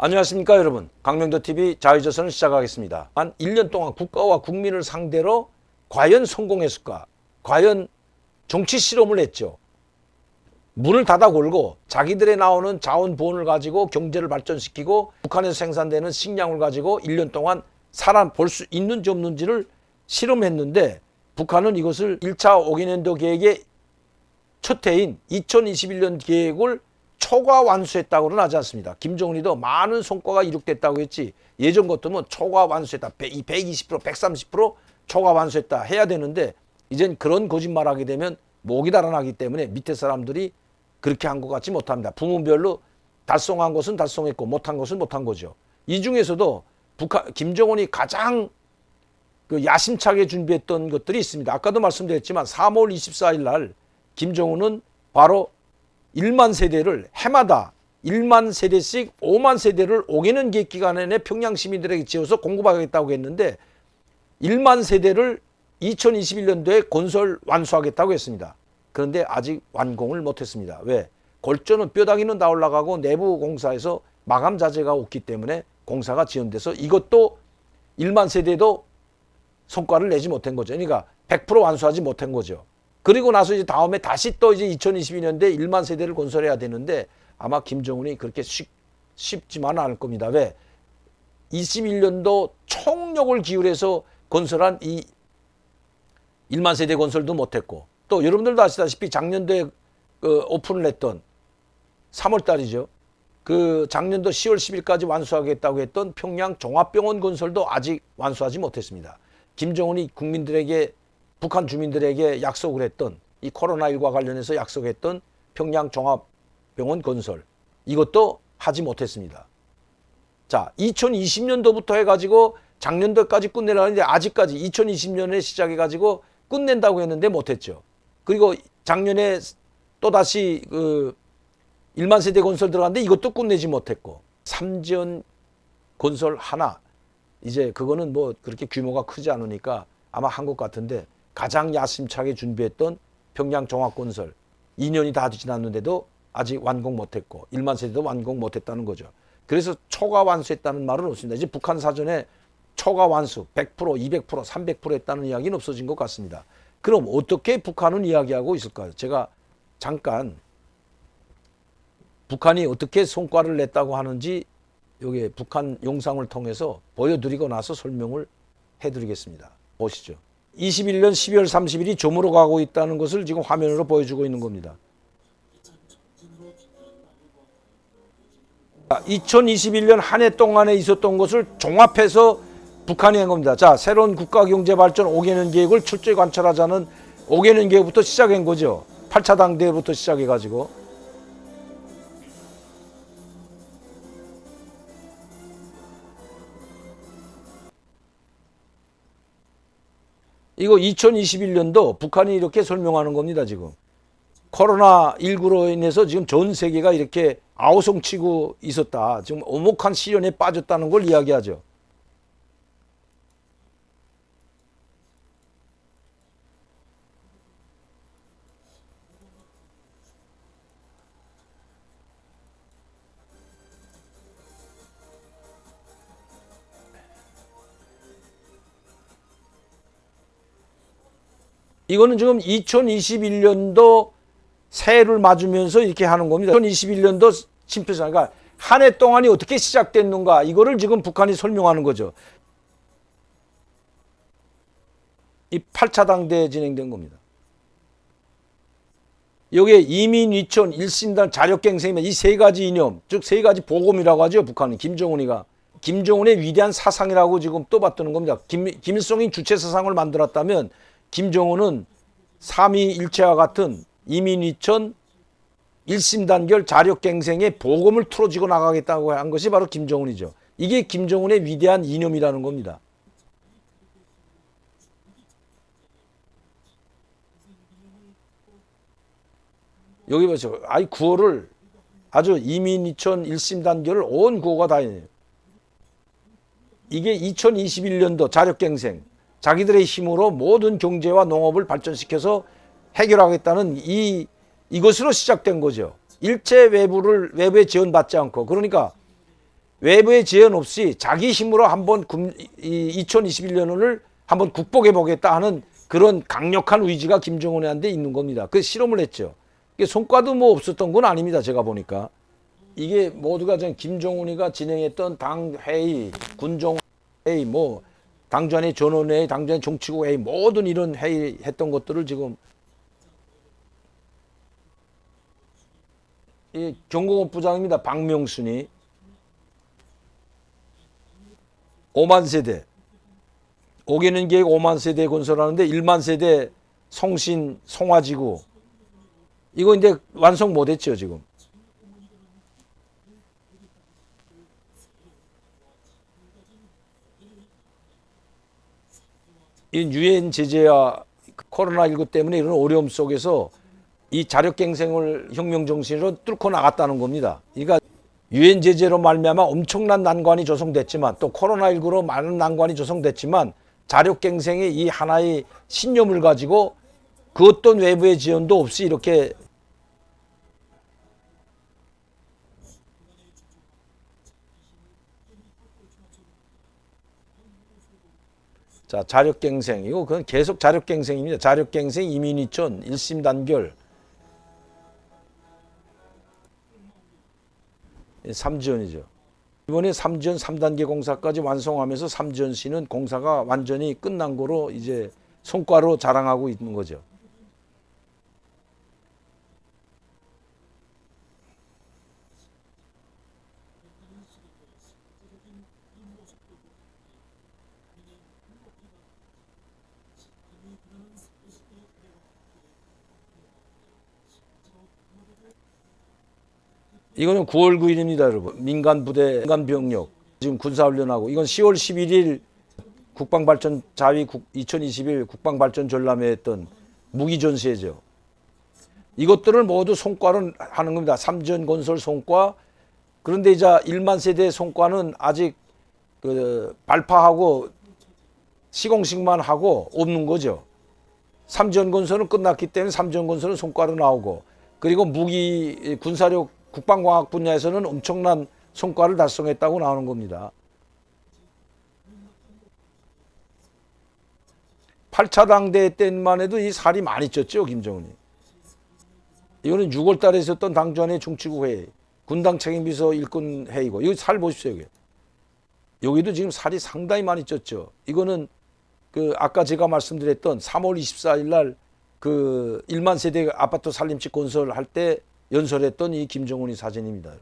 안녕하십니까 여러분. 강명도TV 자유조선을 시작하겠습니다. 한 1년 동안 국가와 국민을 상대로 과연 성공했을까? 과연 정치 실험을 했죠. 문을 닫아 걸고 자기들의 나오는 자원보원을 가지고 경제를 발전시키고 북한에서 생산되는 식량을 가지고 1년 동안 사람 볼 수 있는지 없는지를 실험했는데 북한은 이것을 1차 5개년도 계획의 첫 해인 2021년 계획을 초과 완수했다고는 하지 않습니다. 김정은이도 많은 성과가 이룩됐다고 했지 예전 같으면 초과 완수했다. 120%, 130% 초과 완수했다 해야 되는데 이젠 그런 거짓말하게 되면 목이 달아나기 때문에 밑에 사람들이 그렇게 한 것 같지 못합니다. 부문별로 달성한 것은 달성했고 못한 것은 못한 거죠. 이 중에서도 김정은이 가장 야심차게 준비했던 것들이 있습니다. 아까도 말씀드렸지만 3월 24일 날 김정은은 바로 1만 세대를 해마다 1만 세대씩 5만 세대를 5개년 계획 기간 내에 평양 시민들에게 지어서 공급하겠다고 했는데 1만 세대를 2021년도에 건설 완수하겠다고 했습니다. 그런데 아직 완공을 못했습니다. 왜? 골조는 뼈다귀는 다 올라가고 내부 공사에서 마감 자재가 없기 때문에 공사가 지연돼서 이것도 1만 세대도 성과를 내지 못한 거죠. 그러니까 100% 완수하지 못한 거죠. 그리고 나서 이제 다음에 다시 또 이제 2022년도에 1만 세대를 건설해야 되는데 아마 김정은이 그렇게 쉽지만 않을 겁니다. 왜? 21년도 총력을 기울여서 건설한 이 1만 세대 건설도 못했고 또 여러분들도 아시다시피 작년도에 오픈을 했던 3월 달이죠. 그 작년도 10월 10일까지 완수하겠다고 했던 평양 종합병원 건설도 아직 완수하지 못했습니다. 김정은이 국민들에게 북한 주민들에게 약속을 했던 이 코로나19와 관련해서 약속했던 평양 종합병원 건설 이것도 하지 못했습니다. 자, 2020년도부터 해가지고 작년도까지 끝내려고 했는데 아직까지 2020년에 시작해가지고 끝낸다고 했는데 못했죠. 그리고 작년에 또다시 1만 세대 건설 들어갔는데 이것도 끝내지 못했고 삼지연 건설 하나 이제 그거는 뭐 그렇게 규모가 크지 않으니까 아마 한 것 같은데 가장 야심차게 준비했던 평양 종합건설 2년이 다 지났는데도 아직 완공 못했고 1만 세대도 완공 못했다는 거죠. 그래서 초과 완수했다는 말은 없습니다. 이제 북한 사전에 초과 완수 100%, 200%, 300% 했다는 이야기는 없어진 것 같습니다. 그럼 어떻게 북한은 이야기하고 있을까요? 제가 잠깐 북한이 어떻게 성과를 냈다고 하는지 여기 북한 영상을 통해서 보여드리고 나서 설명을 해드리겠습니다. 보시죠. 21년 12월 30일이 저물어 가고 있다는 것을 지금 화면으로 보여주고 있는 겁니다. 2021년 한 해 동안에 있었던 것을 종합해서 북한이 한 겁니다. 자, 새로운 국가경제발전 5개년 계획을 철저히 관철하자는 5개년 계획부터 시작한 거죠. 8차 당대회부터 시작해가지고. 이거 2021년도 북한이 이렇게 설명하는 겁니다. 지금 코로나19로 인해서 지금 전 세계가 이렇게 아우성치고 있었다. 지금 오목한 시련에 빠졌다는 걸 이야기하죠. 이거는 지금 2021년도 새해를 맞으면서 이렇게 하는 겁니다. 2021년도 심표상, 그러니까 한 해 동안이 어떻게 시작됐는가 이거를 지금 북한이 설명하는 거죠. 이 8차 당대에 진행된 겁니다. 여기에 이민, 위천, 일심단, 자력갱생이면 이 세 가지 이념, 즉 세 가지 복음이라고 하죠. 북한은 김정은이가. 김정은의 위대한 사상이라고 지금 떠받드는 겁니다. 김일성이 주체 사상을 만들었다면 김정은은 삼위일체와 같은 이민위천 일심단결 자력갱생의 복음을 틀어지고 나가겠다고 한 것이 바로 김정은이죠. 이게 김정은의 위대한 이념이라는 겁니다. 여기 보세요. 아이 구호를 아주 이민위천 일심단결을 온 구호가 다 있네요. 이게 2021년도 자력갱생 자기들의 힘으로 모든 경제와 농업을 발전시켜서 해결하겠다는 이것으로 시작된 거죠. 일체 외부의 지원받지 않고. 그러니까 외부의 지원 없이 자기 힘으로 한번 2021년을 한번 극복해 보겠다 하는 그런 강력한 의지가 김정은한테 있는 겁니다. 그 실험을 했죠. 성과도 뭐 없었던 건 아닙니다. 제가 보니까. 이게 모두가 전 김정은이가 진행했던 당 회의, 군종 회의, 뭐 당전의 전원회의, 당전의 정치국 회의, 모든 이런 회의 했던 것들을 지금 이 경공업 부장입니다. 박명순이 5만 세대, 5개년 계획 5만 세대 건설하는데 1만 세대 성신 송화지구 이거 이제 완성 못했죠 지금. 이 유엔 제재와 코로나19 때문에 이런 어려움 속에서 이 자력갱생을 혁명 정신으로 뚫고 나갔다는 겁니다. 그러니까 유엔 제재로 말미암아 엄청난 난관이 조성됐지만 또 코로나19로 많은 난관이 조성됐지만 자력갱생의 이 하나의 신념을 가지고 그 어떤 외부의 지원도 없이 이렇게 자, 자력갱생. 이거 그건 계속 자력갱생입니다. 자력갱생 이민희촌 1심 단결. 3지연이죠. 이번에 3지연 3단계 공사까지 완성하면서 3지연 씨는 공사가 완전히 끝난 거로 이제 성과로 자랑하고 있는 거죠. 이거는 9월 9일입니다, 여러분. 민간 부대, 민간 병력 지금 군사훈련하고 이건 10월 11일 국방발전 자위 2021 국방발전 전람회 했던 무기 전시회죠. 이것들을 모두 성과로 하는 겁니다. 3전 건설 성과. 그런데 이제 1만 세대 성과는 아직 그 발파하고 시공식만 하고 없는 거죠. 3전 건설은 끝났기 때문에 3전 건설은 성과로 나오고 그리고 무기 군사력 국방과학 분야에서는 엄청난 성과를 달성했다고 나오는 겁니다. 8차 당대 때만 해도 이 살이 많이 쪘죠, 김정은이. 이거는 6월 달에 있었던 당전의 중치국 회의, 군당 책임비서 일꾼 회의고, 여기 살 보십시오, 여기. 여기도 지금 살이 상당히 많이 쪘죠. 이거는 그 아까 제가 말씀드렸던 3월 24일 날 그 1만 세대 아파트 살림집 건설할 때 연설했던 이 김정은이 사진입니다.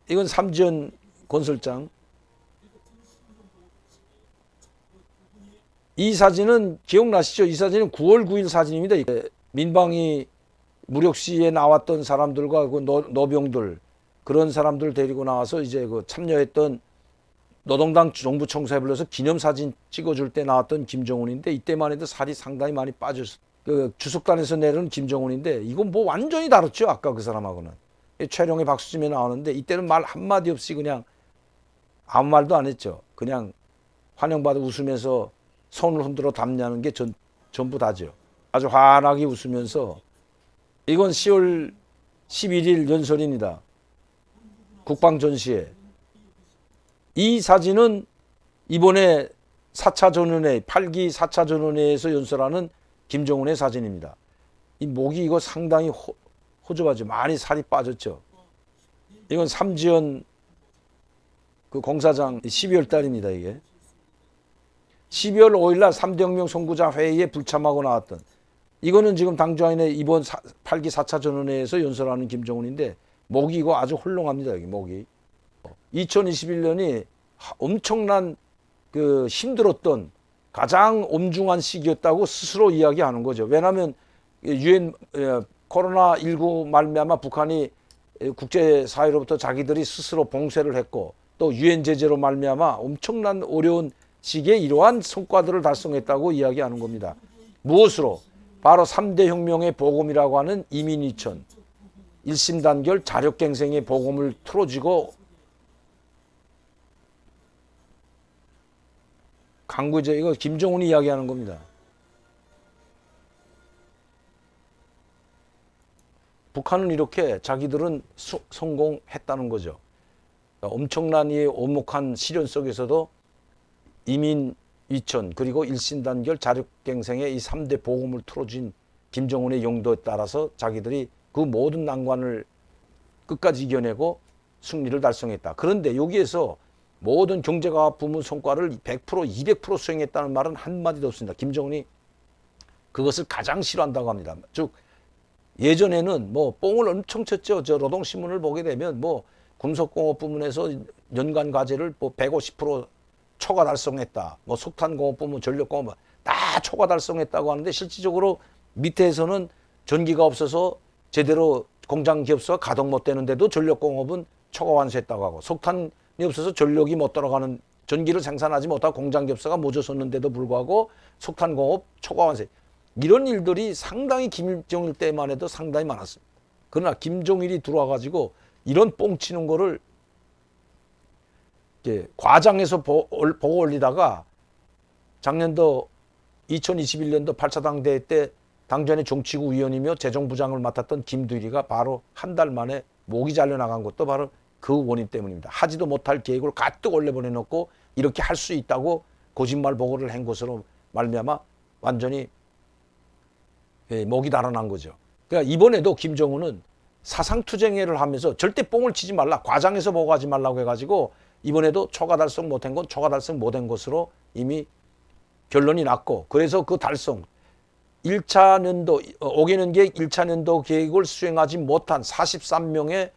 이건 3지연 건설장. 이 사진은 기억나시죠? 이 사진은 9월 9일 사진입니다. 민방위 무력시에 나왔던 사람들과 그 노병들 그런 사람들 데리고 나와서 이제 그 참여했던 노동당 정부 청사에 불러서 기념사진 찍어줄 때 나왔던 김정은인데 이때만 해도 살이 상당히 많이 빠졌어요. 그 주석단에서 내려온 김정은인데 이건 뭐 완전히 다르죠. 아까 그 사람하고는. 촬영에 박수치며 나오는데 이때는 말 한마디 없이 그냥 아무 말도 안 했죠. 그냥 환영받아 웃으면서 손을 흔들어 담냐는 게 전부 다죠. 아주 환하게 웃으면서 이건 10월 11일 연설입니다. 국방전시회. 이 사진은 이번에 4차 전원회, 8기 4차 전원회에서 연설하는 김정은의 사진입니다. 이 목이 이거 상당히 호접하죠. 많이 살이 빠졌죠. 이건 3지연 그 공사장 12월 달입니다. 이게 12월 5일 날 3대 혁명 선구자 회의에 불참하고 나왔던 이거는 지금 당주하인의 이번 8기 4차 전원회에서 연설하는 김정은인데 목이 이거 아주 헐렁합니다. 여기 목이 2021년이 엄청난 그 힘들었던 가장 엄중한 시기였다고 스스로 이야기하는 거죠. 왜냐하면 유엔 코로나19 말미암아 북한이 국제사회로부터 자기들이 스스로 봉쇄를 했고 또 유엔 제재로 말미암아 엄청난 어려운 시기에 이러한 성과들을 달성했다고 이야기하는 겁니다. 무엇으로? 바로 3대 혁명의 복음이라고 하는 이민희천 1심 단결 자력갱생의 복음을 틀어주고 강구죠. 이거 김정은이 이야기하는 겁니다. 북한은 이렇게 자기들은 성공했다는 거죠. 엄청난 이 오목한 시련 속에서도 이민, 위천 그리고 일신단결 자력갱생의 이 3대 보험을 틀어준 김정은의 용도에 따라서 자기들이 그 모든 난관을 끝까지 이겨내고 승리를 달성했다. 그런데 여기에서 모든 경제과학 부문 성과를 100%, 200% 수행했다는 말은 한마디도 없습니다. 김정은이 그것을 가장 싫어한다고 합니다. 즉 예전에는 뭐 뽕을 엄청 쳤죠. 저 노동신문을 보게 되면 뭐 금속공업 부문에서 연간 과제를 뭐 150% 초과 달성했다. 뭐 석탄공업 부문, 전력공업 다 초과 달성했다고 하는데 실질적으로 밑에서는 전기가 없어서 제대로 공장 기업소가 가동 못 되는데도 전력공업은 초과 완수했다고 하고 석탄이 없어서 전력이 못 돌아가는 전기를 생산하지 못하고 공장 기업소가 모자섰는데도 불구하고 석탄공업 초과 완수. 이런 일들이 상당히 김정일 때만 해도 상당히 많았습니다. 그러나 김정일이 들어와 가지고 이런 뽕치는 거를 과장해서 보고 올리다가 작년도 2021년도 8차 당대회 때 당전의 정치구 위원이며 재정부장을 맡았던 김두리가 바로 한 달 만에 목이 잘려나간 것도 바로 그 원인 때문입니다. 하지도 못할 계획을 가뜩 올려보내놓고 이렇게 할 수 있다고 거짓말 보고를 한 것으로 말미암아 완전히 목이 달아난 거죠. 그러니까 이번에도 김정은은 사상투쟁회를 하면서 절대 뽕을 치지 말라, 과장해서 보고 하지 말라고 해가지고 이번에도 초과 달성 못한 건 초과 달성 못한 것으로 이미 결론이 났고, 그래서 그 달성 1차 년도 5개년 계획 1차 년도 계획을 수행하지 못한 43명의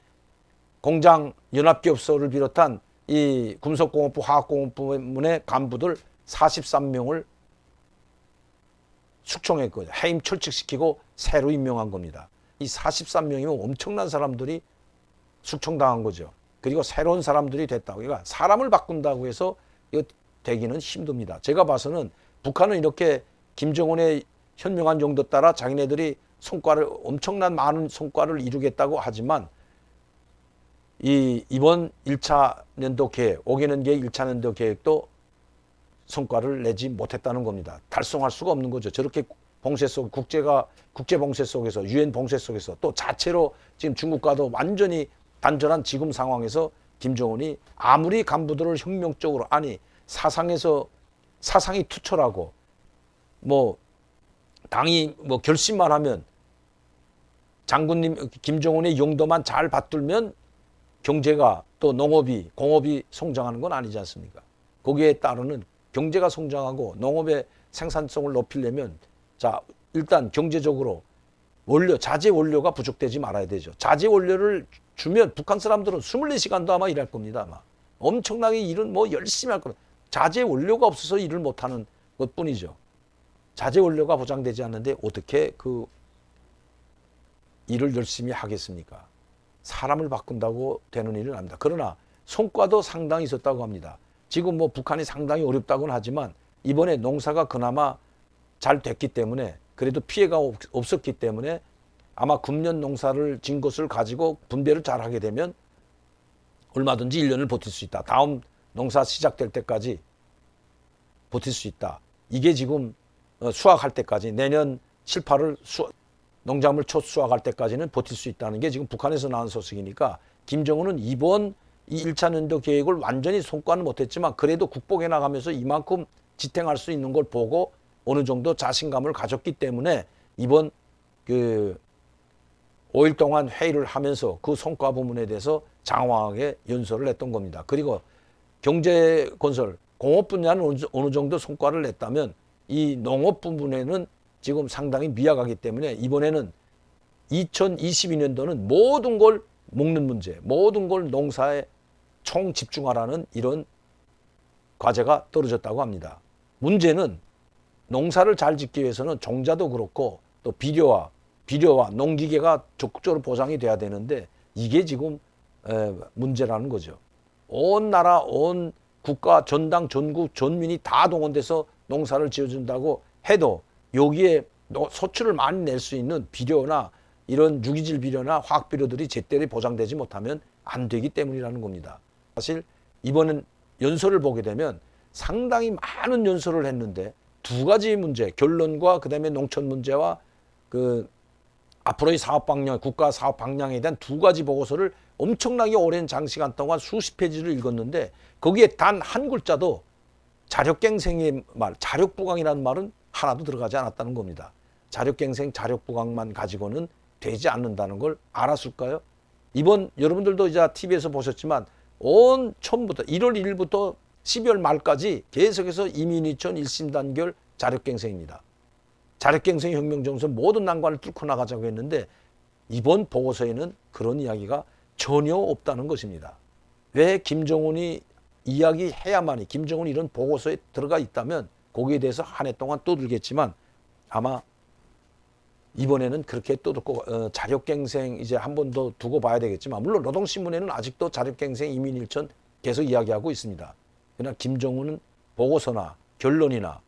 공장 연합기업소를 비롯한 이 금속공업부 화학공업부문의 간부들 43명을 숙청했거든요. 해임 철칙시키고 새로 임명한 겁니다. 이 43명이면 엄청난 사람들이 숙청당한 거죠. 그리고 새로운 사람들이 됐다고. 그러니까 사람을 바꾼다고 해서 이거 되기는 힘듭니다. 제가 봐서는 북한은 이렇게 김정은의 현명한 용도 따라 자기네들이 성과를 엄청난 많은 성과를 이루겠다고 하지만 이번 1차 년도 계획, 5개년 계획 1차 년도 계획도 성과를 내지 못했다는 겁니다. 달성할 수가 없는 거죠. 저렇게 봉쇄 속 국제 봉쇄 속에서 유엔 봉쇄 속에서 또 자체로 지금 중국과도 완전히 단절한 지금 상황에서 김정은이 아무리 간부들을 혁명적으로 아니 사상이 투철하고 뭐 당이 뭐 결심만 하면 장군님 김정은의 용도만 잘 받들면 경제가 또 농업이 공업이 성장하는 건 아니지 않습니까? 거기에 따르는 경제가 성장하고 농업의 생산성을 높이려면 자 일단 경제적으로 자재 원료가 부족되지 말아야 되죠. 자재 원료를 주면 북한 사람들은 24시간도 아마 일할 겁니다. 아마 엄청나게 일은 뭐 열심히 할 겁니다. 자재 원료가 없어서 일을 못하는 것뿐이죠. 자재 원료가 보장되지 않는데 어떻게 그 일을 열심히 하겠습니까? 사람을 바꾼다고 되는 일은 아닙니다. 그러나 성과도 상당히 있었다고 합니다. 지금 뭐 북한이 상당히 어렵다고는 하지만 이번에 농사가 그나마 잘 됐기 때문에 그래도 피해가 없었기 때문에 아마 금년 농사를 진 것을 가지고 분배를 잘 하게 되면 얼마든지 1년을 버틸 수 있다. 다음 농사 시작될 때까지 버틸 수 있다. 이게 지금 수확할 때까지 내년 7, 8월 농작물 첫 수확할 때까지는 버틸 수 있다는 게 지금 북한에서 나온 소식이니까 김정은은 이번 이 1차 년도 계획을 완전히 성과는 못했지만 그래도 국복해 나가면서 이만큼 지탱할 수 있는 걸 보고 어느 정도 자신감을 가졌기 때문에 이번 그 5일 동안 회의를 하면서 그 성과 부분에 대해서 장황하게 연설을 했던 겁니다. 그리고 경제 건설, 공업 분야는 어느 정도 성과를 냈다면 이 농업 부분에는 지금 상당히 미약하기 때문에 이번에는 2022년도는 모든 걸 먹는 문제, 모든 걸 농사에 총 집중하라는 이런 과제가 떨어졌다고 합니다. 문제는 농사를 잘 짓기 위해서는 종자도 그렇고 또 비료와 농기계가 적극적으로 보장이 돼야 되는데 이게 지금 문제라는 거죠. 온 나라, 온 국가, 전당, 전국, 전민이 다 동원돼서 농사를 지어준다고 해도 여기에 소출을 많이 낼 수 있는 비료나 이런 유기질 비료나 화학 비료들이 제때로 보장되지 못하면 안 되기 때문이라는 겁니다. 사실 이번엔 연설을 보게 되면 상당히 많은 연설을 했는데 두 가지 문제, 결론과 그다음에 농촌 문제와 그 앞으로의 사업 방향, 국가 사업 방향에 대한 두 가지 보고서를 엄청나게 오랜 장시간 동안 수십 페이지를 읽었는데 거기에 단 한 글자도 자력갱생의 말, 자력부강이라는 말은 하나도 들어가지 않았다는 겁니다. 자력갱생, 자력부강만 가지고는 되지 않는다는 걸 알았을까요? 이번 여러분들도 이제 TV에서 보셨지만 온 처음부터 1월 1일부터 12월 말까지 계속해서 이민희천 1심 단결 자력갱생입니다. 자력갱생 혁명정서 모든 난관을 뚫고 나가자고 했는데 이번 보고서에는 그런 이야기가 전혀 없다는 것입니다. 왜 김정은이 이야기해야만이 김정은이 이런 보고서에 들어가 있다면 거기에 대해서 한 해 동안 떠들겠지만 아마 이번에는 그렇게 떠들고 자력갱생 이제 한 번 더 두고 봐야 되겠지만 물론 노동신문에는 아직도 자력갱생 이민일천 계속 이야기하고 있습니다. 그러나 김정은은 보고서나 결론이나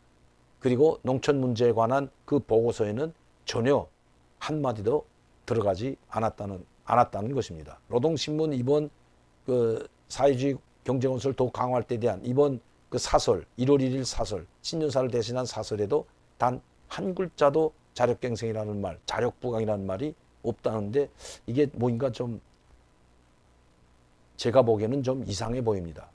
그리고 농촌 문제에 관한 그 보고서에는 전혀 한마디도 들어가지 않았다는 것입니다. 노동신문 이번 그 사회주의 경제건설 더욱 강화할 때 대한 이번 그 사설 1월 1일 사설 신년사를 대신한 사설에도 단 한 글자도 자력갱생이라는 말, 자력부강이라는 말이 없다는데 이게 뭔가 좀 제가 보기에는 좀 이상해 보입니다.